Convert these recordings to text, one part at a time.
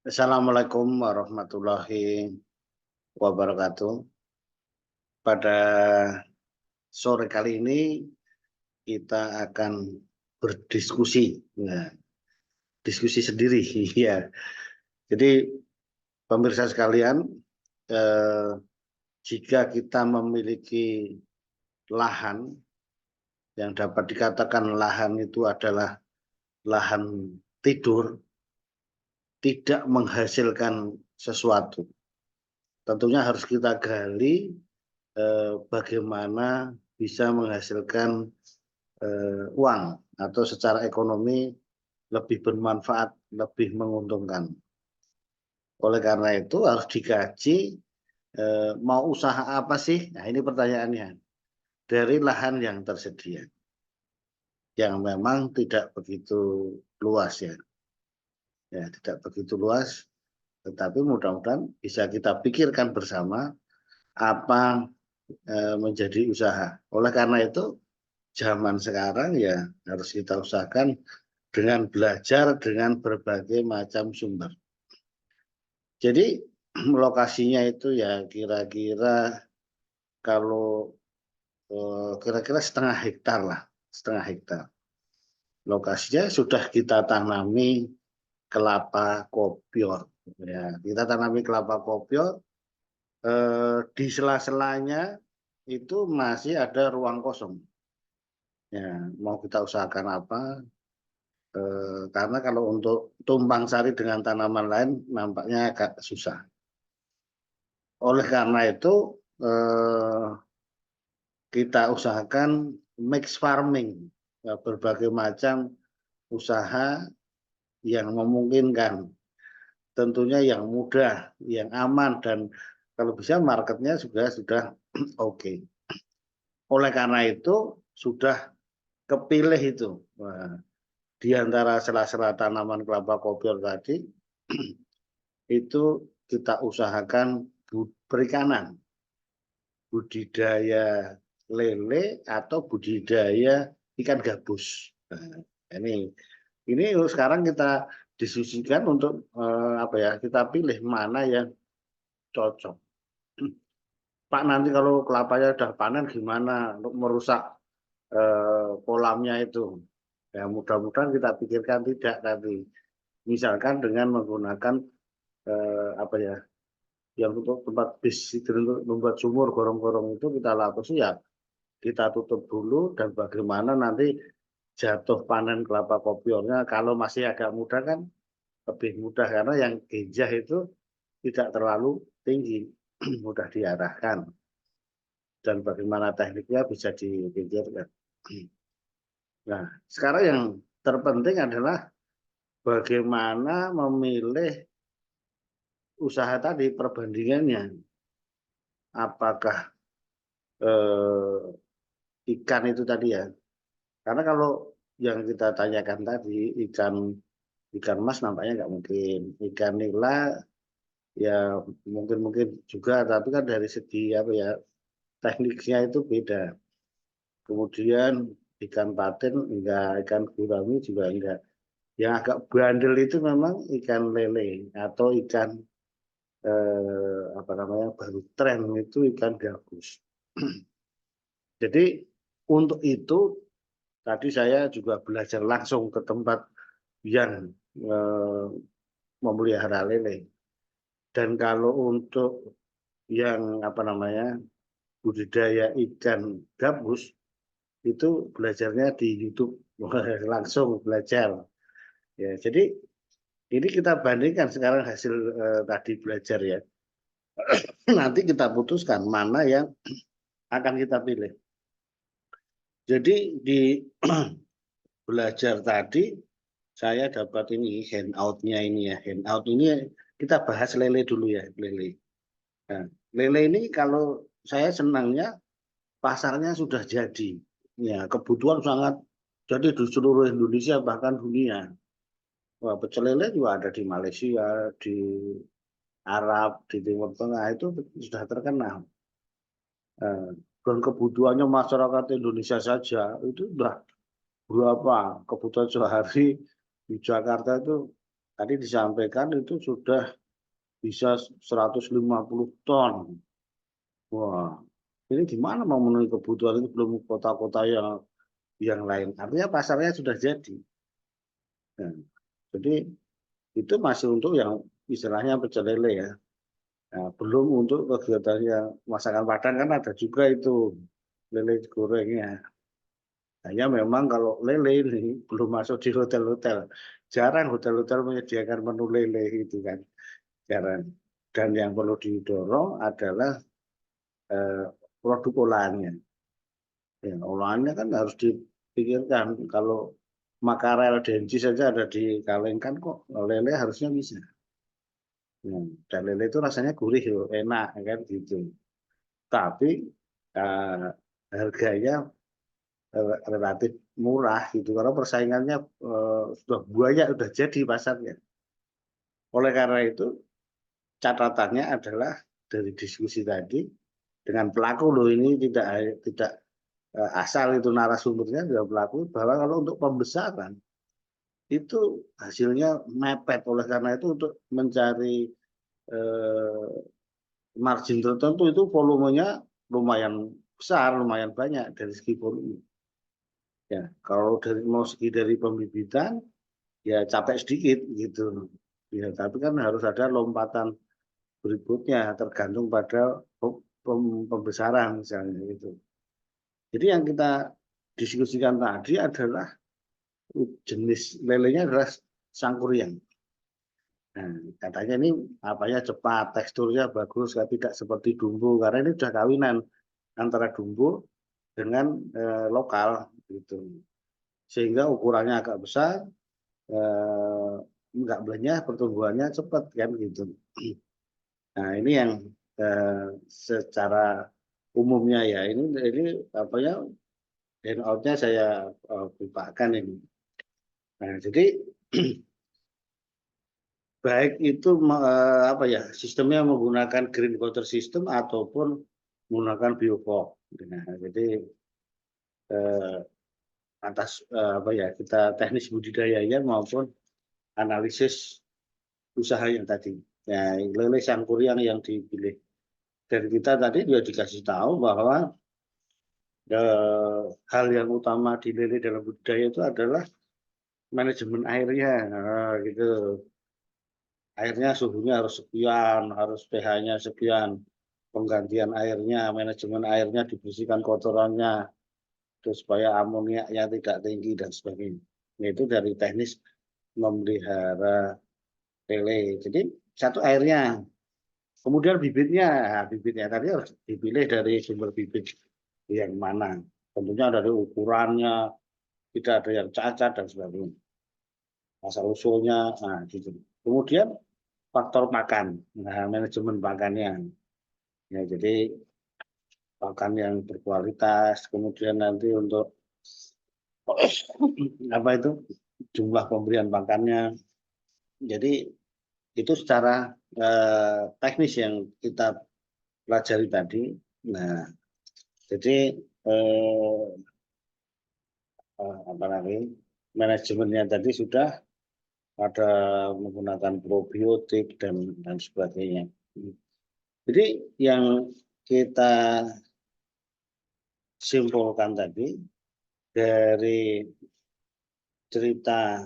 Assalamualaikum warahmatullahi wabarakatuh. Pada sore kali ini kita akan berdiskusi, diskusi sendiri, ya. Jadi pemirsa sekalian, eh, jika kita memiliki lahan yang dapat dikatakan lahan itu adalah lahan tidur, tidak menghasilkan sesuatu. Tentunya harus kita gali bagaimana bisa menghasilkan uang atau secara ekonomi lebih bermanfaat, lebih menguntungkan. Oleh karena itu harus dikaji mau usaha apa sih? Nah ini pertanyaannya. Dari lahan yang tersedia, yang memang tidak begitu luas ya, tidak begitu luas, tetapi mudah-mudahan bisa kita pikirkan bersama apa menjadi usaha. Oleh karena itu zaman sekarang ya harus kita usahakan dengan belajar dengan berbagai macam sumber. Jadi lokasinya itu ya kira-kira kalau kira-kira setengah hektar lah, setengah hektar. Lokasinya sudah kita tanami kelapa kopior. Ya, kita tanami kelapa kopior, di sela-selanya itu masih ada ruang kosong. Ya, mau kita usahakan apa? Karena kalau untuk tumpang sari dengan tanaman lain nampaknya agak susah. Oleh karena itu eh, kita usahakan mix farming, ya, berbagai macam usaha yang memungkinkan, tentunya yang mudah, yang aman dan kalau bisa marketnya juga sudah oke. Oleh karena itu sudah kepilih itu. Wah, di antara sela-sela tanaman kelapa kopior tadi itu kita usahakan perikanan, budidaya lele atau budidaya ikan gabus. Nah, ini sekarang kita diskusikan untuk apa ya? Kita pilih mana yang cocok. Pak nanti kalau kelapanya udah panen gimana untuk merusak kolamnya itu? Ya mudah-mudahan kita pikirkan tidak tadi. Misalkan dengan menggunakan apa ya? Yang untuk tempat bis itu untuk membuat sumur gorong-gorong itu kita lapisi ya kita tutup dulu dan bagaimana nanti jatuh panen kelapa kopiornya kalau masih agak muda kan lebih mudah karena yang gejah itu tidak terlalu tinggi mudah diarahkan dan bagaimana tekniknya bisa dipikirkan. Nah sekarang yang terpenting adalah bagaimana memilih usaha tadi perbandingannya apakah eh, ikan itu tadi ya. Karena kalau yang kita tanyakan tadi ikan ikan mas nampaknya nggak mungkin. Ikan nila ya mungkin juga, tapi kan dari segi apa ya tekniknya itu beda. Kemudian ikan patin enggak, ikan gurami juga enggak. Yang agak bandel itu memang ikan lele atau ikan apa namanya baru tren itu ikan gabus. Jadi untuk itu tadi saya juga belajar langsung ke tempat yang eh, memelihara lele. Dan kalau untuk yang apa namanya budidaya ikan gabus itu belajarnya di YouTube langsung belajar. Ya, jadi ini kita bandingkan sekarang hasil tadi belajar ya. Nanti kita putuskan mana yang akan kita pilih. Jadi di belajar tadi saya dapat ini handout-nya ini ya. Handout ini kita bahas lele dulu ya, lele. Nah, lele ini kalau saya senangnya pasarnya sudah jadi. Ya, kebutuhan sangat jadi di seluruh Indonesia bahkan dunia. Wah, pecel lele juga ada di Malaysia, di Arab, di Timur Tengah itu sudah terkenal. Eh, dan kebutuhannya masyarakat Indonesia saja itu sudah berapa kebutuhan sehari di Jakarta itu tadi disampaikan itu sudah bisa 150 ton. Wah, ini gimana mau memenuhi kebutuhan itu belum kota-kota yang lain. Artinya pasarnya sudah jadi. Nah, jadi itu masih untuk yang istilahnya pecel lele ya. Nah, belum untuk kegiatan yang masakan Padang kan ada juga itu lele gorengnya. Hanya memang kalau lele ini belum masuk di hotel-hotel. Jarang hotel-hotel menyediakan menu lele itu kan. Jarang. Dan yang perlu didorong adalah eh, produk olahannya. Ya, olahannya kan harus dipikirkan. Kalau makarel denji saja ada di kalengkan kok lele harusnya bisa. Nah, dan lele itu rasanya gurih loh, enak kan gitu. Tapi eh, harganya relatif murah gitu karena persaingannya sudah banyak sudah jadi pasarnya. Oleh karena itu catatannya adalah dari diskusi tadi dengan pelaku loh ini tidak tidak asal itu narasumbernya tidak pelaku bahwa kalau untuk pembesaran itu hasilnya mepet oleh karena itu untuk mencari eh, margin tertentu itu volumenya lumayan besar, lumayan banyak dari segi volume. Ya, kalau dari mau segi dari pembibitan ya capek sedikit gitu. Ya, tapi kan harus ada lompatan berikutnya tergantung pada pembesaran misalnya gitu. Jadi yang kita diskusikan tadi adalah jenis lelenya adalah sangkuriang. Nah, katanya ini apanya cepat, teksturnya bagus, tidak seperti dumbo karena ini sudah kawinan antara dumbo dengan lokal gitu. Sehingga ukurannya agak besar, enggak belenya pertumbuhannya cepat kan gitu. Nah, ini yang secara umumnya ya ini apa ya handout-nya saya bukakan ini. Nah, jadi baik itu apa ya sistemnya menggunakan green water system ataupun menggunakan biofog. Nah, jadi eh, atas apa ya kita teknis budidayanya maupun analisis usaha yang tadi. Ya, lele sangkuriang yang dipilih. Dan kita tadi juga dikasih tahu bahwa hal yang utama di lele dalam budidaya itu adalah manajemen airnya. Nah, gitu. Airnya suhunya harus sekian, harus pH-nya sekian, penggantian airnya, manajemen airnya dibersihkan kotorannya, terus supaya amoniaknya tidak tinggi dan sebagainya. Nah, itu dari teknis memelihara lele. Jadi satu airnya, kemudian bibitnya, nah, bibitnya tadi harus dipilih dari sumber bibit yang mana. Tentunya dari ukurannya, tidak ada yang cacat dan sebagainya. Asal usulnya, nah gitu. Kemudian faktor makan, nah manajemen makannya. Ya, jadi pakan yang berkualitas, kemudian nanti untuk apa itu jumlah pemberian pakannya. Jadi itu secara teknis yang kita pelajari tadi. Nah, jadi eh, apa lagi manajemennya tadi sudah ada menggunakan probiotik dan sebagainya. Jadi yang kita simpulkan tadi dari cerita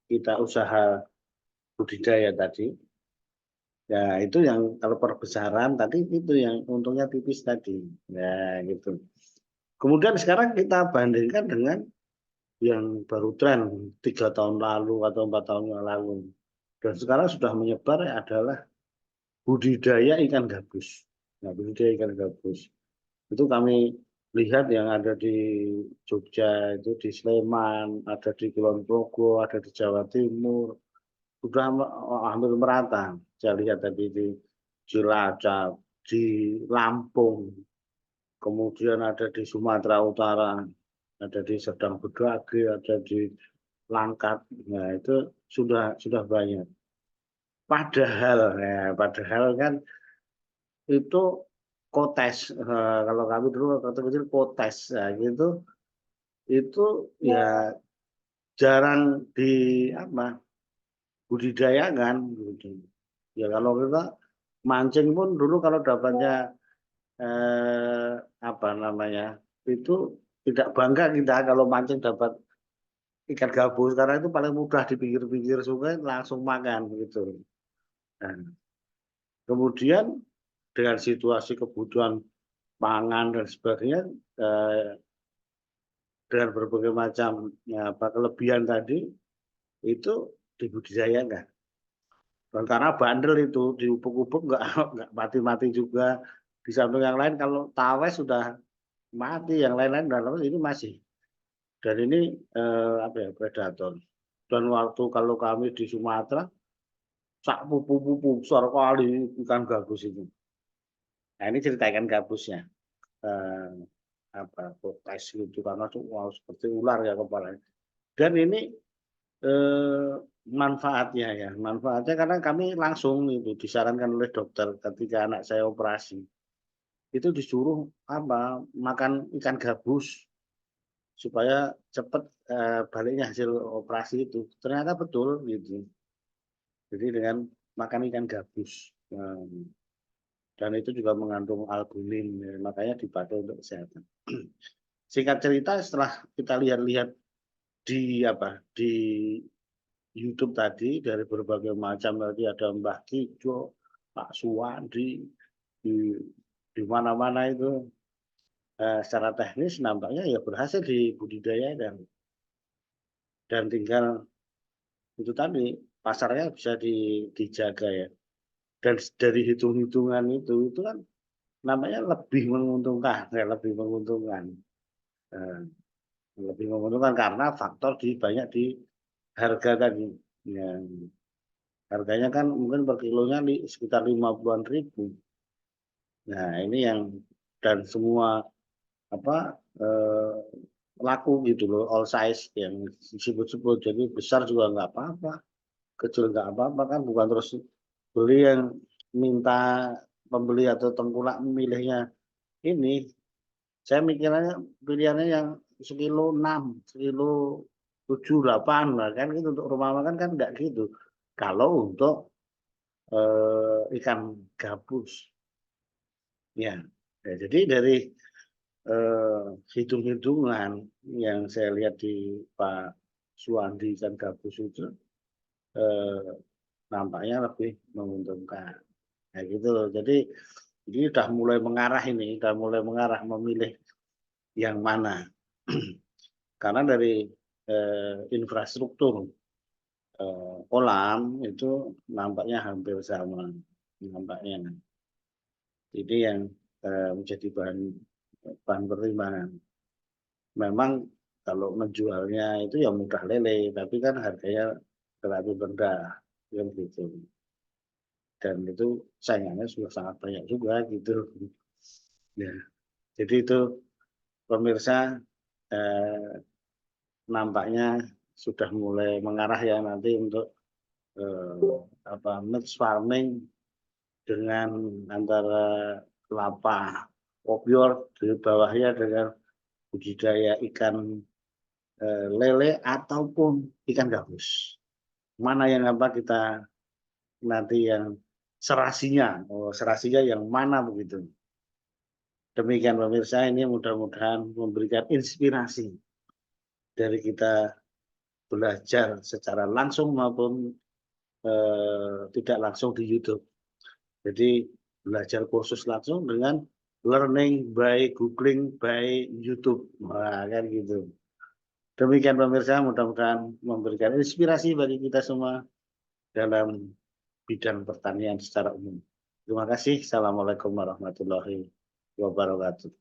kita usaha budidaya tadi, ya itu yang kalau perbesaran tadi itu yang untungnya tipis tadi, ya gitu. Kemudian sekarang kita bandingkan dengan yang baru tren 3 tahun lalu atau 4 tahun yang lalu, dan sekarang sudah menyebar adalah budidaya ikan gabus. Nah, budidaya ikan gabus itu kami lihat yang ada di Jogja itu di Sleman, ada di Kulon Progo, ada di Jawa Timur, sudah hampir merata. Saya lihat tadi di Cilacap, di Lampung, kemudian ada di Sumatera Utara, ada di Sedang Bedage, ada di Langkat. Nah, itu sudah banyak. Padahal kan itu kotes. Kalau kami dulu waktu kecil kotes, nah, gitu itu ya jarang budidayakan gitu. Ya kalau kita mancing pun dulu kalau dapatnya apa namanya itu tidak bangga kita kalau mancing dapat ikan gabus karena itu paling mudah di pinggir-pinggir sungai langsung makan gitu. Nah, kemudian dengan situasi kebutuhan pangan dan sebagainya eh, dengan berbagai macam kelebihan tadi itu dibudidayakan. Dan karena bandel itu diupuk-upuk nggak mati-mati juga. Di samping yang lain kalau tawes sudah mati, yang lain-lain dalam ini masih. Dan ini predator. Dan waktu kalau kami di Sumatera, sak pupu-pupu besar kali ikan gabus itu. Nah ini cerita ikan gabusnya. Eh, Protes gitu karena tuh wow, seperti ular ya kepalanya. Dan ini manfaatnya ya, manfaatnya karena kami langsung itu disarankan oleh dokter ketika anak saya operasi. Itu disuruh makan ikan gabus supaya cepat baliknya hasil operasi itu. Ternyata betul gitu. Jadi dengan makan ikan gabus. Dan itu juga mengandung albumin, ya, makanya dipakai untuk kesehatan. Singkat cerita setelah kita lihat-lihat di YouTube tadi dari berbagai macam tadi ada Mbah Kijo, Pak Suwandi di mana-mana itu secara teknis nampaknya ya berhasil dibudidayakan dan tinggal itu tadi pasarnya bisa dijaga ya dan dari hitung-hitungan itu kan namanya lebih menguntungkan ya eh, lebih menguntungkan karena faktor banyak di harga tadi ya, harganya kan mungkin per kilonya sekitar 50-an ribu. Nah, ini yang dan semua apa laku gitu loh, all size yang disebut-sebut. Jadi besar juga nggak apa-apa, kecil nggak apa-apa kan, bukan terus beli yang minta pembeli atau tengkulak memilihnya ini. Saya mikirnya pilihannya yang sekilo 6, sekilo 7, 8 lah kan gitu untuk rumah makan kan enggak gitu. Kalau untuk ikan gabus. Ya. Ya, jadi dari hitung-hitungan yang saya lihat di Pak Suwandi ikan gabus itu eh, nampaknya lebih menguntungkan. Nah, gitu. Jadi ini udah mulai mengarah udah mulai mengarah memilih yang mana. Karena dari infrastruktur kolam itu nampaknya hampir sama nampaknya. Ini yang menjadi bahan pertimbangan. Memang kalau menjualnya itu ya mudah lele, tapi kan harganya relatif rendah, kan gitu. Dan itu saingannya sudah sangat banyak juga gitu. Ya, jadi itu pemirsa eh, nampaknya sudah mulai mengarah ya nanti untuk mix farming dengan antara kelapa kopior di bawahnya dengan budidaya ikan lele ataupun ikan gabus. Mana yang kita nanti yang serasinya yang mana begitu. Demikian pemirsa, ini mudah-mudahan memberikan inspirasi dari kita belajar secara langsung maupun tidak langsung di YouTube. Jadi belajar kursus langsung dengan learning by googling by YouTube. Wah, kan gitu. Demikian pemirsa, mudah-mudahan memberikan inspirasi bagi kita semua dalam bidang pertanian secara umum. Terima kasih. Assalamualaikum warahmatullahi wabarakatuh.